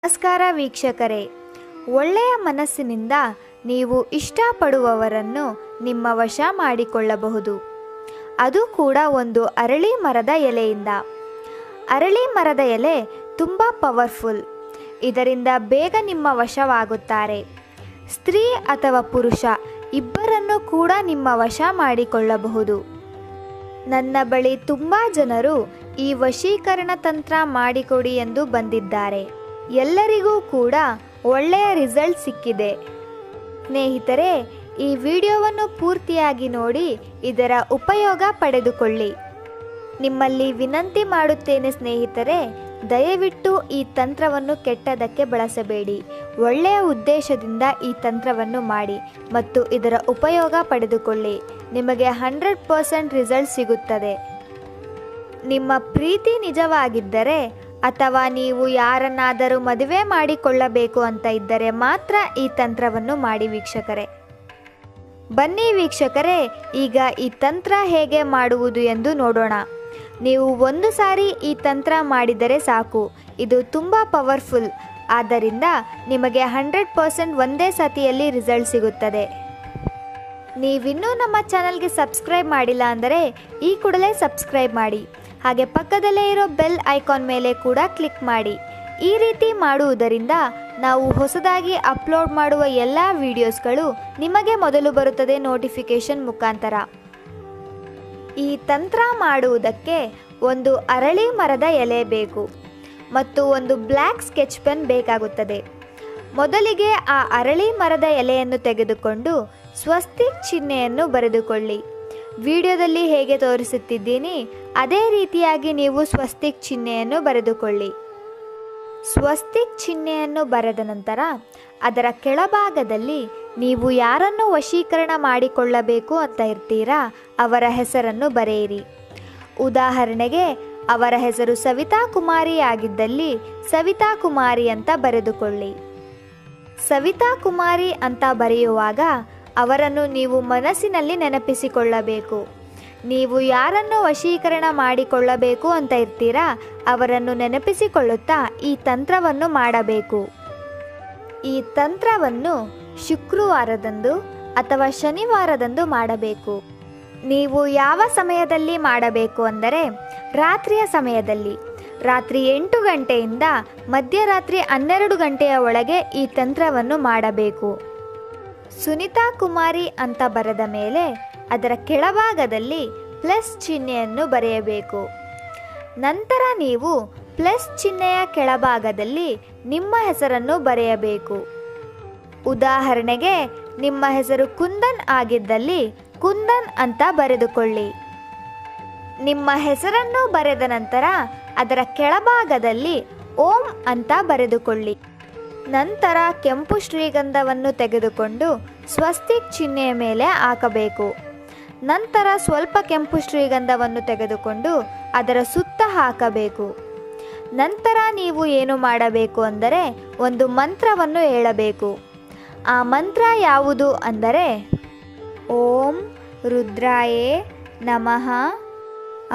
ನಮಸ್ಕಾರ ವೀಕ್ಷಕರೇ, ಒಳ್ಳೆಯ ಮನಸ್ಸಿನಿಂದ ನೀವು ಇಷ್ಟಪಡುವವರನ್ನು ನಿಮ್ಮ ವಶ ಮಾಡಿಕೊಳ್ಳಬಹುದು. ಅದು ಕೂಡ ಒಂದು ಅರಳಿ ಮರದ ಎಲೆಯಿಂದ. ಅರಳಿ ಮರದ ಎಲೆ ತುಂಬ ಪವರ್ಫುಲ್. ಇದರಿಂದ ಬೇಗ ನಿಮ್ಮ ವಶವಾಗುತ್ತಾರೆ. ಸ್ತ್ರೀ ಅಥವಾ ಪುರುಷ ಇಬ್ಬರನ್ನು ಕೂಡ ನಿಮ್ಮ ವಶ ಮಾಡಿಕೊಳ್ಳಬಹುದು. ನನ್ನ ಬಳಿ ತುಂಬ ಜನರು ಈ ವಶೀಕರಣ ತಂತ್ರ ಮಾಡಿಕೊಡಿ ಎಂದು ಬಂದಿದ್ದಾರೆ. ಎಲ್ಲರಿಗೂ ಕೂಡ ಒಳ್ಳೆಯ ರಿಸಲ್ಟ್ ಸಿಕ್ಕಿದೆ. ಸ್ನೇಹಿತರೆ, ಈ ವಿಡಿಯೋವನ್ನು ಪೂರ್ತಿಯಾಗಿ ನೋಡಿ ಇದರ ಉಪಯೋಗ ಪಡೆದುಕೊಳ್ಳಿ. ನಿಮ್ಮಲ್ಲಿ ವಿನಂತಿ ಮಾಡುತ್ತೇನೆ ಸ್ನೇಹಿತರೆ, ದಯವಿಟ್ಟು ಈ ತಂತ್ರವನ್ನು ಕೆಟ್ಟದಕ್ಕೆ ಬಳಸಬೇಡಿ. ಒಳ್ಳೆಯ ಉದ್ದೇಶದಿಂದ ಈ ತಂತ್ರವನ್ನು ಮಾಡಿ ಮತ್ತು ಇದರ ಉಪಯೋಗ ಪಡೆದುಕೊಳ್ಳಿ. ನಿಮಗೆ 100% ರಿಸಲ್ಟ್ ಸಿಗುತ್ತದೆ. ನಿಮ್ಮ ಪ್ರೀತಿ ನಿಜವಾಗಿದ್ದರೆ ಅಥವಾ ನೀವು ಯಾರನ್ನಾದರೂ ಮದುವೆ ಮಾಡಿಕೊಳ್ಳಬೇಕು ಅಂತ ಇದ್ದರೆ ಮಾತ್ರ ಈ ತಂತ್ರವನ್ನು ಮಾಡಿ ವೀಕ್ಷಕರೇ. ಬನ್ನಿ ವೀಕ್ಷಕರೇ, ಈಗ ಈ ತಂತ್ರ ಹೇಗೆ ಮಾಡುವುದು ಎಂದು ನೋಡೋಣ. ನೀವು ಒಂದು ಸಾರಿ ಈ ತಂತ್ರ ಮಾಡಿದರೆ ಸಾಕು. ಇದು ತುಂಬ ಪವರ್ಫುಲ್. ಆದ್ದರಿಂದ ನಿಮಗೆ 100% ಒಂದೇ ಸತಿಯಲ್ಲಿ ರಿಸಲ್ಟ್ ಸಿಗುತ್ತದೆ. ನೀವಿನ್ನೂ ನಮ್ಮ ಚಾನಲ್ಗೆ ಸಬ್ಸ್ಕ್ರೈಬ್ ಮಾಡಿಲ್ಲ ಅಂದರೆ ಈ ಕೂಡಲೇ ಸಬ್ಸ್ಕ್ರೈಬ್ ಮಾಡಿ. ಹಾಗೆ ಪಕ್ಕದಲ್ಲೇ ಇರೋ ಬೆಲ್ ಐಕಾನ್ ಮೇಲೆ ಕೂಡ ಕ್ಲಿಕ್ ಮಾಡಿ. ಈ ರೀತಿ ಮಾಡುವುದರಿಂದ ನಾವು ಹೊಸದಾಗಿ ಅಪ್ಲೋಡ್ ಮಾಡುವ ಎಲ್ಲ ವಿಡಿಯೋಸ್ಗಳು ನಿಮಗೆ ಮೊದಲು ಬರುತ್ತದೆ ನೋಟಿಫಿಕೇಶನ್ ಮುಖಾಂತರ. ಈ ತಂತ್ರ ಮಾಡುವುದಕ್ಕೆ ಒಂದು ಅರಳಿ ಮರದ ಎಲೆ ಬೇಕು ಮತ್ತು ಒಂದು ಬ್ಲ್ಯಾಕ್ ಸ್ಕೆಚ್ ಪೆನ್ ಬೇಕಾಗುತ್ತದೆ. ಮೊದಲಿಗೆ ಆ ಅರಳಿ ಮರದ ಎಲೆಯನ್ನು ತೆಗೆದುಕೊಂಡು ಸ್ವಸ್ತಿಕ್ ಚಿಹ್ನೆಯನ್ನು ಬರೆದುಕೊಳ್ಳಿ. ವಿಡಿಯೋದಲ್ಲಿ ಹೇಗೆ ತೋರಿಸುತ್ತಿದ್ದೀನಿ ಅದೇ ರೀತಿಯಾಗಿ ನೀವು ಸ್ವಸ್ತಿಕ್ ಚಿಹ್ನೆಯನ್ನು ಬರೆದುಕೊಳ್ಳಿ. ಸ್ವಸ್ತಿಕ್ ಚಿಹ್ನೆಯನ್ನು ಬರೆದ ನಂತರ ಅದರ ಕೆಳಭಾಗದಲ್ಲಿ ನೀವು ಯಾರನ್ನು ವಶೀಕರಣ ಮಾಡಿಕೊಳ್ಳಬೇಕು ಅಂತ ಇರ್ತೀರಾ ಅವರ ಹೆಸರನ್ನು ಬರೆಯಿರಿ. ಉದಾಹರಣೆಗೆ ಅವರ ಹೆಸರು ಸವಿತಾ ಕುಮಾರಿ ಆಗಿದ್ದಲ್ಲಿ ಸವಿತಾ ಕುಮಾರಿ ಅಂತ ಬರೆದುಕೊಳ್ಳಿ. ಸವಿತಾ ಕುಮಾರಿ ಅಂತ ಬರೆಯುವಾಗ ಅವರನ್ನು ನೀವು ಮನಸ್ಸಿನಲ್ಲಿ ನೆನಪಿಸಿಕೊಳ್ಳಬೇಕು. ನೀವು ಯಾರನ್ನು ವಶೀಕರಣ ಮಾಡಿಕೊಳ್ಳಬೇಕು ಅಂತ ಇರ್ತೀರಾ ಅವರನ್ನು ನೆನಪಿಸಿಕೊಳ್ಳುತ್ತಾ ಈ ತಂತ್ರವನ್ನು ಮಾಡಬೇಕು. ಈ ತಂತ್ರವನ್ನು ಶುಕ್ರವಾರದಂದು ಅಥವಾ ಶನಿವಾರದಂದು ಮಾಡಬೇಕು. ನೀವು ಯಾವ ಸಮಯದಲ್ಲಿ ಮಾಡಬೇಕು ಅಂದರೆ ರಾತ್ರಿಯ ಸಮಯದಲ್ಲಿ. ರಾತ್ರಿ 8 ಗಂಟೆಯಿಂದ ಮಧ್ಯರಾತ್ರಿ 12 ಗಂಟೆಯ ಒಳಗೆ ಈ ತಂತ್ರವನ್ನು ಮಾಡಬೇಕು. ಸುನಿತಾ ಕುಮಾರಿ ಅಂತ ಬರೆದ ಮೇಲೆ ಅದರ ಕೆಳಭಾಗದಲ್ಲಿ ಪ್ಲಸ್ ಚಿಹ್ನೆಯನ್ನು ಬರೆಯಬೇಕು. ನಂತರ ನೀವು ಪ್ಲಸ್ ಚಿಹ್ನೆಯ ಕೆಳಭಾಗದಲ್ಲಿ ನಿಮ್ಮ ಹೆಸರನ್ನು ಬರೆಯಬೇಕು. ಉದಾಹರಣೆಗೆ ನಿಮ್ಮ ಹೆಸರು ಕುಂದನ್ ಆಗಿದ್ದಲ್ಲಿ ಕುಂದನ್ ಅಂತ ಬರೆದುಕೊಳ್ಳಿ. ನಿಮ್ಮ ಹೆಸರನ್ನು ಬರೆದ ನಂತರ ಅದರ ಕೆಳಭಾಗದಲ್ಲಿ ಓಂ ಅಂತ ಬರೆದುಕೊಳ್ಳಿ. ನಂತರ ಕೆಂಪು ಶ್ರೀಗಂಧವನ್ನು ತೆಗೆದುಕೊಂಡು ಸ್ವಸ್ತಿಕ್ ಚಿಹ್ನೆಯ ಮೇಲೆ ಹಾಕಬೇಕು. ನಂತರ ಸ್ವಲ್ಪ ಕೆಂಪು ಶ್ರೀಗಂಧವನ್ನು ತೆಗೆದುಕೊಂಡು ಅದರ ಸುತ್ತ ಹಾಕಬೇಕು. ನಂತರ ನೀವು ಏನು ಮಾಡಬೇಕು ಅಂದರೆ ಒಂದು ಮಂತ್ರವನ್ನು ಹೇಳಬೇಕು. ಆ ಮಂತ್ರ ಯಾವುದು ಅಂದರೆ ಓಂ ರುದ್ರಾಯೇ ನಮಃ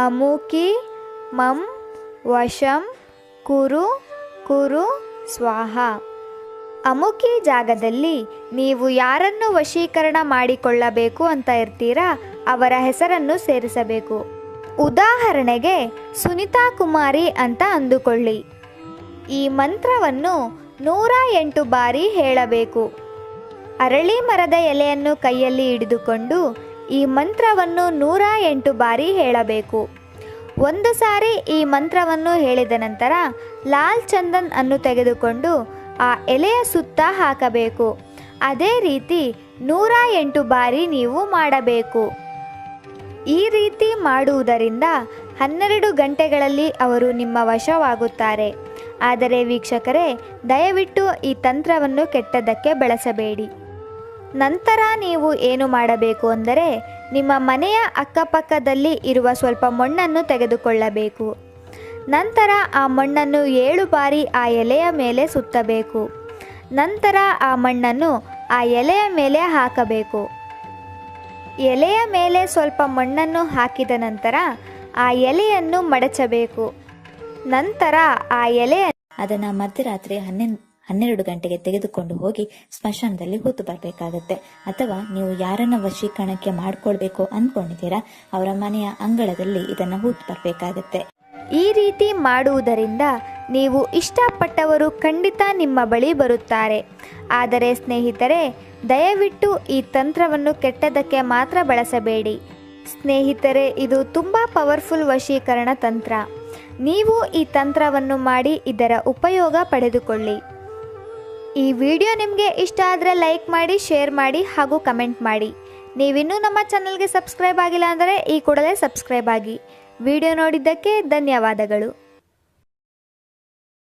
ಅಮುಕಿ ಮಂ ವಶಂ ಕುರು ಕುರು ಸ್ವಾಹ. ಅಮುಕಿ ಜಾಗದಲ್ಲಿ ನೀವು ಯಾರನ್ನು ವಶೀಕರಣ ಮಾಡಿಕೊಳ್ಳಬೇಕು ಅಂತ ಇರ್ತೀರಾ ಅವರ ಹೆಸರನ್ನು ಸೇರಿಸಬೇಕು. ಉದಾಹರಣೆಗೆ ಸುನಿತಾ ಕುಮಾರಿ ಅಂತ ಅಂದುಕೊಳ್ಳಿ. ಈ ಮಂತ್ರವನ್ನು 108 ಬಾರಿ ಹೇಳಬೇಕು. ಅರಳಿ ಮರದ ಎಲೆಯನ್ನು ಕೈಯಲ್ಲಿ ಹಿಡಿದುಕೊಂಡು ಈ ಮಂತ್ರವನ್ನು 108 ಬಾರಿ ಹೇಳಬೇಕು. ಒಂದು ಸಾರಿ ಈ ಮಂತ್ರವನ್ನು ಹೇಳಿದ ನಂತರ ಲಾಲ್ ಚಂದನ್ ಅನ್ನು ತೆಗೆದುಕೊಂಡು ಆ ಎಲೆಯ ಸುತ್ತ ಹಾಕಬೇಕು. ಅದೇ ರೀತಿ 108 ಬಾರಿ ನೀವು ಮಾಡಬೇಕು. ಈ ರೀತಿ ಮಾಡುವುದರಿಂದ 12 ಗಂಟೆಗಳಲ್ಲಿ ಅವರು ನಿಮ್ಮ ವಶವಾಗುತ್ತಾರೆ. ಆದರೆ ವೀಕ್ಷಕರೇ, ದಯವಿಟ್ಟು ಈ ತಂತ್ರವನ್ನು ಕೆಟ್ಟದಕ್ಕೆ ಬಳಸಬೇಡಿ. ನಂತರ ನೀವು ಏನು ಮಾಡಬೇಕು ಅಂದರೆ ನಿಮ್ಮ ಮನೆಯ ಅಕ್ಕಪಕ್ಕದಲ್ಲಿ ಇರುವ ಸ್ವಲ್ಪ ಮಣ್ಣನ್ನು ತೆಗೆದುಕೊಳ್ಳಬೇಕು. ನಂತರ ಆ ಮಣ್ಣನ್ನು 7 ಬಾರಿ ಆ ಎಲೆಯ ಮೇಲೆ ಸುತ್ತಬೇಕು. ನಂತರ ಆ ಮಣ್ಣನ್ನು ಆ ಎಲೆಯ ಮೇಲೆ ಹಾಕಬೇಕು. ಎಲೆಯ ಮೇಲೆ ಸ್ವಲ್ಪ ಮಣ್ಣನ್ನು ಹಾಕಿದ ನಂತರ ಆ ಎಲೆಯನ್ನು ಮಡಚಬೇಕು. ನಂತರ ಆ ಎಲೆಯನ್ನು ಅದನ್ನು ಮಧ್ಯರಾತ್ರಿ 12 ಗಂಟೆಗೆ ತೆಗೆದುಕೊಂಡು ಹೋಗಿ ಸ್ಮಶಾನದಲ್ಲಿ ಹೂತು ಬರಬೇಕಾಗತ್ತೆ. ಅಥವಾ ನೀವು ಯಾರನ್ನ ವಶೀಕರಣಕ್ಕೆ ಮಾಡ್ಕೊಳ್ಬೇಕು ಅಂದ್ಕೊಂಡಿದ್ದೀರಾ ಅವರ ಮನೆಯ ಅಂಗಳದಲ್ಲಿ ಇದನ್ನು ಹೂತು ಬರಬೇಕಾಗತ್ತೆ. ಈ ರೀತಿ ಮಾಡುವುದರಿಂದ ನೀವು ಇಷ್ಟಪಟ್ಟವರು ಖಂಡಿತ ನಿಮ್ಮ ಬಳಿ ಬರುತ್ತಾರೆ. ಆದರೆ ಸ್ನೇಹಿತರೆ, ದಯವಿಟ್ಟು ಈ ತಂತ್ರವನ್ನು ಕೆಟ್ಟದಕ್ಕೆ ಮಾತ್ರ ಬಳಸಬೇಡಿ. ಸ್ನೇಹಿತರೆ, ಇದು ತುಂಬ ಪವರ್ಫುಲ್ ವಶೀಕರಣ ತಂತ್ರ. ನೀವು ಈ ತಂತ್ರವನ್ನು ಮಾಡಿ ಇದರ ಉಪಯೋಗ ಪಡೆದುಕೊಳ್ಳಿ. ಈ ವಿಡಿಯೋ ನಿಮಗೆ ಇಷ್ಟ ಆದರೆ ಲೈಕ್ ಮಾಡಿ, ಶೇರ್ ಮಾಡಿ ಹಾಗೂ ಕಮೆಂಟ್ ಮಾಡಿ. ನೀವಿನ್ನೂ ನಮ್ಮ ಚಾನಲ್ಗೆ ಸಬ್ಸ್ಕ್ರೈಬ್ ಆಗಿಲ್ಲ ಅಂದರೆ ಈ ಕೂಡಲೇ ಸಬ್ಸ್ಕ್ರೈಬ್ ಆಗಿ. ವಿಡಿಯೋ ನೋಡಿದ್ದಕ್ಕೆ ಧನ್ಯವಾದಗಳು.